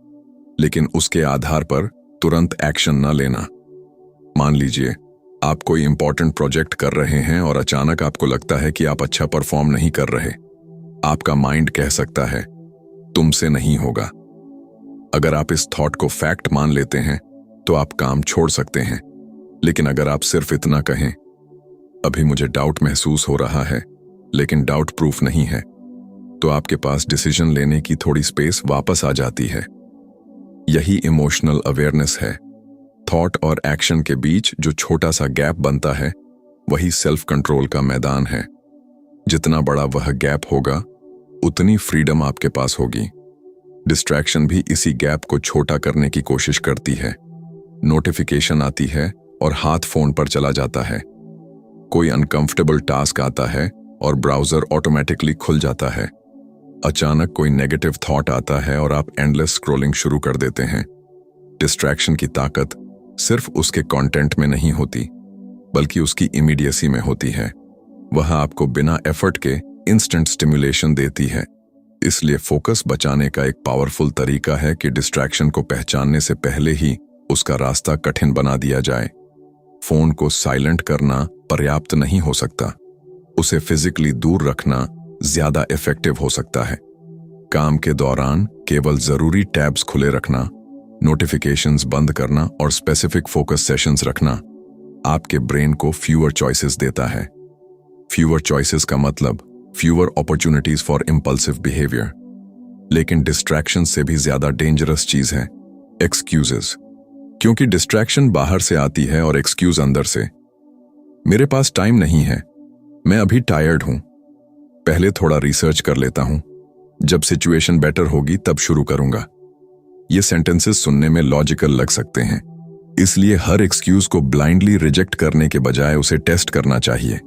लेकिन उसके आधार पर तुरंत एक्शन न लेना। मान लीजिए आप कोई इंपॉर्टेंट प्रोजेक्ट कर रहे हैं और अचानक आपको लगता है कि आप अच्छा परफॉर्म नहीं कर रहे। आपका माइंड कह सकता है, तुमसे नहीं होगा। अगर आप इस थॉट को फैक्ट मान लेते हैं तो आप काम छोड़ सकते हैं, लेकिन अगर आप सिर्फ इतना कहें, अभी मुझे डाउट महसूस हो रहा है, लेकिन डाउट प्रूफ नहीं है, तो आपके पास डिसीजन लेने की थोड़ी स्पेस वापस आ जाती है। यही इमोशनल अवेयरनेस है। थॉट और एक्शन के बीच जो छोटा सा गैप बनता है, वही सेल्फ कंट्रोल का मैदान है। जितना बड़ा वह गैप होगा, उतनी फ्रीडम आपके पास होगी। डिस्ट्रैक्शन भी इसी गैप को छोटा करने की कोशिश करती है। नोटिफिकेशन आती है और हाथ फोन पर चला जाता है। कोई अनकंफर्टेबल टास्क आता है और ब्राउजर ऑटोमेटिकली खुल जाता है। अचानक कोई नेगेटिव थॉट आता है और आप एंडलेस स्क्रॉलिंग शुरू कर देते हैं। डिस्ट्रैक्शन की ताकत सिर्फ उसके कंटेंट में नहीं होती, बल्कि उसकी इमीडिएसी में होती है। वह आपको बिना एफर्ट के इंस्टेंट स्टिमुलेशन देती है। इसलिए फोकस बचाने का एक पावरफुल तरीका है कि डिस्ट्रैक्शन को पहचानने से पहले ही उसका रास्ता कठिन बना दिया जाए। फोन को साइलेंट करना पर्याप्त नहीं हो सकता, उसे फिजिकली दूर रखना ज्यादा इफेक्टिव हो सकता है। काम के दौरान केवल जरूरी टैब्स खुले रखना, नोटिफिकेशंस बंद करना और स्पेसिफिक फोकस सेशंस रखना आपके ब्रेन को फ्यूअर चॉइसेस देता है। फ्यूअर चॉइसेस का मतलब fewer opportunities for impulsive behaviour. लेकिन डिस्ट्रैक्शन से भी ज्यादा डेंजरस चीज है एक्सक्यूजेस, क्योंकि डिस्ट्रैक्शन बाहर से आती है और एक्सक्यूज अंदर से। मेरे पास टाइम नहीं है, मैं अभी टायर्ड हूं, पहले थोड़ा रिसर्च कर लेता हूं, जब सिचुएशन बेटर होगी तब शुरू करूंगा। ये सेंटेंसेस सुनने में लॉजिकल लग सकते हैं, इसलिए हर एक्सक्यूज को ब्लाइंडली रिजेक्ट करने के बजाय उसे टेस्ट करना चाहिए।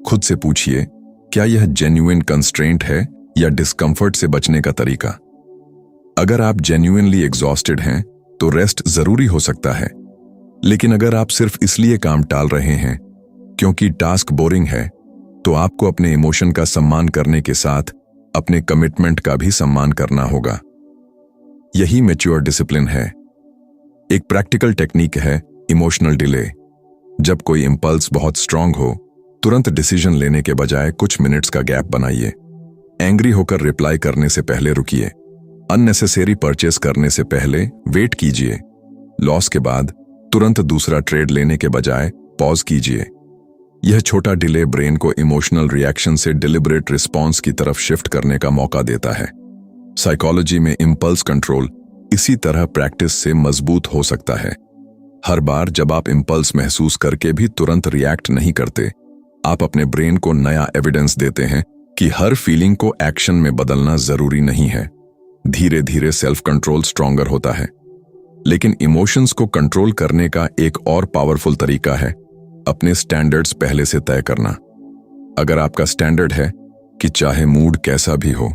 खुद से पूछिए, क्या यह जेन्युइन कंस्ट्रेंट है या डिस्कंफर्ट से बचने का तरीका? अगर आप जेन्युइनली एग्जॉस्टेड हैं तो रेस्ट जरूरी हो सकता है, लेकिन अगर आप सिर्फ इसलिए काम टाल रहे हैं क्योंकि टास्क बोरिंग है, तो आपको अपने इमोशन का सम्मान करने के साथ अपने कमिटमेंट का भी सम्मान करना होगा। यही मैच्योर डिसिप्लिन है। एक प्रैक्टिकल टेक्निक है इमोशनल डिले। जब कोई इंपल्स बहुत स्ट्रांग हो, तुरंत डिसीजन लेने के बजाय कुछ मिनट्स का गैप बनाइए। एंग्री होकर रिप्लाई करने से पहले रुकिए। अननेसेसरी परचेस करने से पहले वेट कीजिए। लॉस के बाद तुरंत दूसरा ट्रेड लेने के बजाय पॉज कीजिए। यह छोटा डिले ब्रेन को इमोशनल रिएक्शन से डिलिबरेट रिस्पॉन्स की तरफ शिफ्ट करने का मौका देता है। साइकोलॉजी में इंपल्स कंट्रोल इसी तरह प्रैक्टिस से मजबूत हो सकता है। हर बार जब आप इंपल्स महसूस करके भी तुरंत रिएक्ट नहीं करते, आप अपने ब्रेन को नया एविडेंस देते हैं कि हर फीलिंग को एक्शन में बदलना जरूरी नहीं है। धीरे धीरे सेल्फ कंट्रोल स्ट्रॉन्गर होता है। लेकिन इमोशंस को कंट्रोल करने का एक और पावरफुल तरीका है अपने स्टैंडर्ड्स पहले से तय करना। अगर आपका स्टैंडर्ड है कि चाहे मूड कैसा भी हो,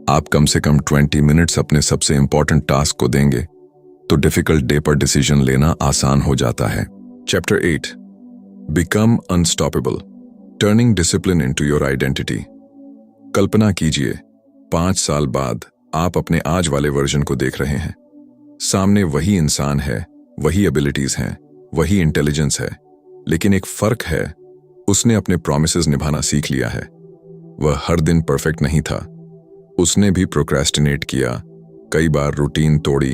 आप कम से कम 20 मिनट्स अपने सबसे इंपॉर्टेंट टास्क को देंगे, तो डिफिकल्ट डे पर डिसीजन लेना आसान हो जाता है। Chapter 8, become unstoppable, turning discipline into your identity. कल्पना कीजिए, 5 साल बाद आप अपने आज वाले वर्जन को देख रहे हैं। सामने वही इंसान है, वही एबिलिटीज हैं, वही इंटेलिजेंस है, लेकिन एक फर्क है, उसने अपने प्रॉमिसेस निभाना सीख लिया है। वह हर दिन परफेक्ट नहीं था, उसने भी प्रोक्रेस्टिनेट किया, कई बार रूटीन तोड़ी,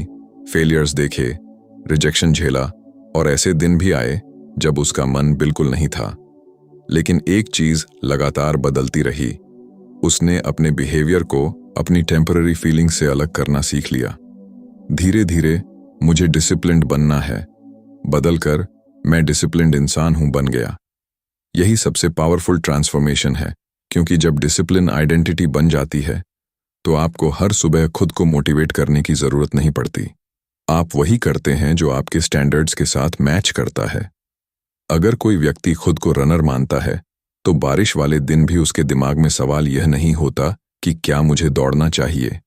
फेलियर्स देखे, रिजेक्शन झेला, और ऐसे दिन भी आए जब उसका मन बिल्कुल नहीं था। लेकिन एक चीज लगातार बदलती रही। उसने अपने बिहेवियर को अपनी टेम्पररी फीलिंग से अलग करना सीख लिया। धीरे धीरे मुझे डिसिप्लिन्ड बनना है, बदलकर मैं डिसिप्लिन्ड इंसान हूं बन गया। यही सबसे पावरफुल ट्रांसफॉर्मेशन है, क्योंकि जब डिसिप्लिन आइडेंटिटी बन जाती है तो आपको हर सुबह खुद को मोटिवेट करने की जरूरत नहीं पड़ती। आप वही करते हैं जो आपके स्टैंडर्ड्स के साथ मैच करता है। अगर कोई व्यक्ति खुद को रनर मानता है तो बारिश वाले दिन भी उसके दिमाग में सवाल यह नहीं होता कि क्या मुझे दौड़ना चाहिए,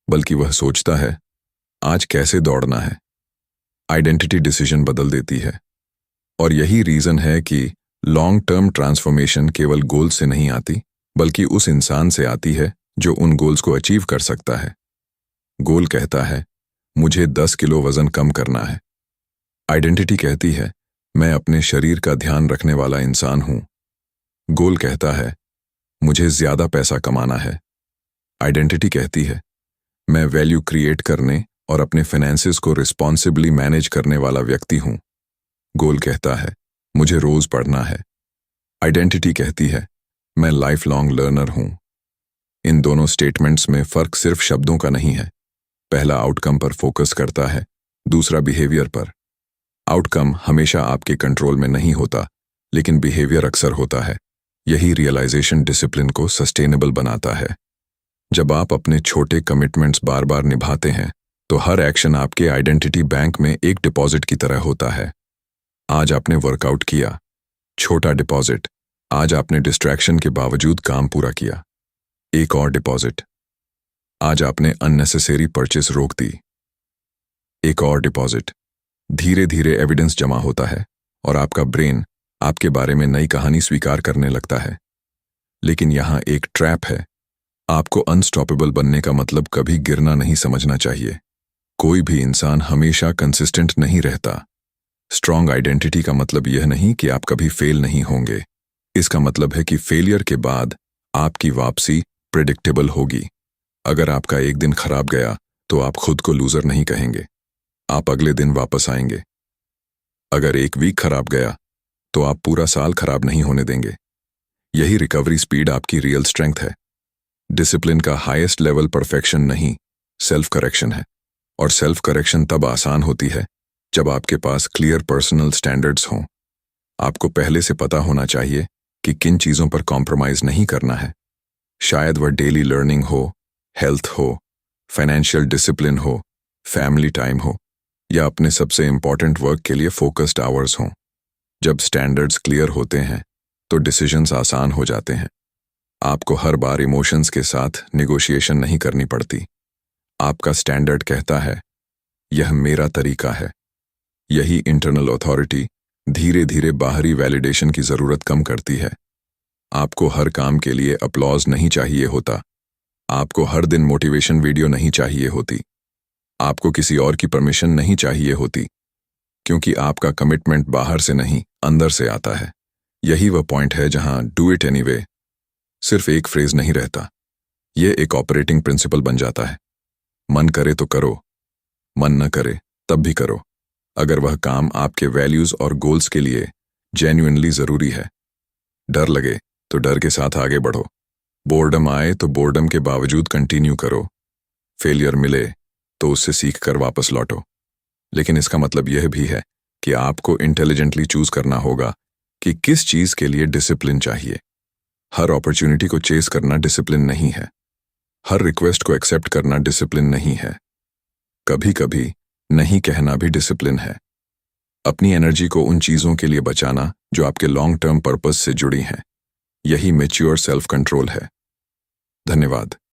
बल्कि वह सोचता है आज कैसे दौड़ना है। आइडेंटिटी डिसीजन बदल देती है। और यही रीजन है कि लॉन्ग टर्म ट्रांसफॉर्मेशन केवल गोल से नहीं आती, बल्कि उस इंसान से आती है जो उन गोल्स को अचीव कर सकता है। गोल कहता है मुझे 10 किलो वजन कम करना है। आइडेंटिटी कहती है मैं अपने शरीर का ध्यान रखने वाला इंसान हूं। गोल कहता है मुझे ज्यादा पैसा कमाना है। आइडेंटिटी कहती है मैं वैल्यू क्रिएट करने और अपने फाइनेंसेस को रिस्पॉन्सिबली मैनेज करने वाला व्यक्ति हूं। गोल कहता है मुझे रोज पढ़ना है। आइडेंटिटी कहती है मैं लाइफ लॉन्ग लर्नर हूं। इन दोनों स्टेटमेंट्स में फर्क सिर्फ शब्दों का नहीं है। पहला आउटकम पर फोकस करता है, दूसरा बिहेवियर पर। आउटकम हमेशा आपके कंट्रोल में नहीं होता, लेकिन बिहेवियर अक्सर होता है। यही रियलाइजेशन डिसिप्लिन को सस्टेनेबल बनाता है। जब आप अपने छोटे कमिटमेंट्स बार बार निभाते हैं तो हर एक्शन आपके आइडेंटिटी बैंक में एक डिपॉजिट की तरह होता है। आज आपने वर्कआउट किया, छोटा डिपॉजिट। आज आपने डिस्ट्रैक्शन के बावजूद काम पूरा किया, एक और डिपॉजिट। आज आपने अननेसेसरी परचेस रोक दी, एक और डिपॉजिट। धीरे धीरे एविडेंस जमा होता है और आपका ब्रेन आपके बारे में नई कहानी स्वीकार करने लगता है। लेकिन यहां एक ट्रैप है। आपको अनस्टॉपेबल बनने का मतलब कभी गिरना नहीं समझना चाहिए। कोई भी इंसान हमेशा कंसिस्टेंट नहीं रहता। स्ट्रॉन्ग आइडेंटिटी का मतलब यह नहीं कि आप कभी फेल नहीं होंगे। इसका मतलब है कि फेलियर के बाद आपकी वापसी प्रेडिक्टेबल होगी। अगर आपका एक दिन खराब गया तो आप खुद को लूजर नहीं कहेंगे, आप अगले दिन वापस आएंगे। अगर एक वीक खराब गया तो आप पूरा साल खराब नहीं होने देंगे। यही रिकवरी स्पीड आपकी रियल स्ट्रेंथ है। डिसिप्लिन का हाईएस्ट लेवल परफेक्शन नहीं, सेल्फ करेक्शन है। और सेल्फ करेक्शन तब आसान होती है जब आपके पास क्लियर पर्सनल स्टैंडर्ड्स हों। आपको पहले से पता होना चाहिए कि किन चीजों पर कॉम्प्रोमाइज नहीं करना है। शायद वह डेली लर्निंग हो, हेल्थ हो, फाइनेंशियल डिसिप्लिन हो, फैमिली टाइम हो, या अपने सबसे इंपॉर्टेंट वर्क के लिए फोकस्ड आवर्स हों। जब स्टैंडर्ड्स क्लियर होते हैं तो डिसीजंस आसान हो जाते हैं। आपको हर बार इमोशंस के साथ निगोशिएशन नहीं करनी पड़ती। आपका स्टैंडर्ड कहता है यह मेरा तरीका है। यही इंटरनल अथॉरिटी धीरे धीरे बाहरी वैलिडेशन की जरूरत कम करती है। आपको हर काम के लिए अपलॉज नहीं चाहिए होता। आपको हर दिन मोटिवेशन वीडियो नहीं चाहिए होती। आपको किसी और की परमिशन नहीं चाहिए होती, क्योंकि आपका कमिटमेंट बाहर से नहीं अंदर से आता है। यही वह पॉइंट है जहां डू इट एनीवे सिर्फ एक फ्रेज नहीं रहता, यह एक ऑपरेटिंग प्रिंसिपल बन जाता है। मन करे तो करो, मन न करे तब भी करो, अगर वह काम आपके वैल्यूज और गोल्स के लिए जेन्युइनली जरूरी है। डर लगे तो डर के साथ आगे बढ़ो। बोर्डम आए तो बोर्डम के बावजूद कंटिन्यू करो। फेलियर मिले तो उससे सीख कर वापस लौटो। लेकिन इसका मतलब यह भी है कि आपको इंटेलिजेंटली चूज करना होगा कि किस चीज के लिए डिसिप्लिन चाहिए। हर अपॉर्चुनिटी को चेस करना डिसिप्लिन नहीं है। हर रिक्वेस्ट को एक्सेप्ट करना डिसिप्लिन नहीं है। कभी कभी नहीं कहना भी डिसिप्लिन है। अपनी एनर्जी को उन चीजों के लिए बचाना जो आपके लॉन्ग टर्म पर्पस से जुड़ी हैं, यही मैच्योर सेल्फ कंट्रोल है। धन्यवाद।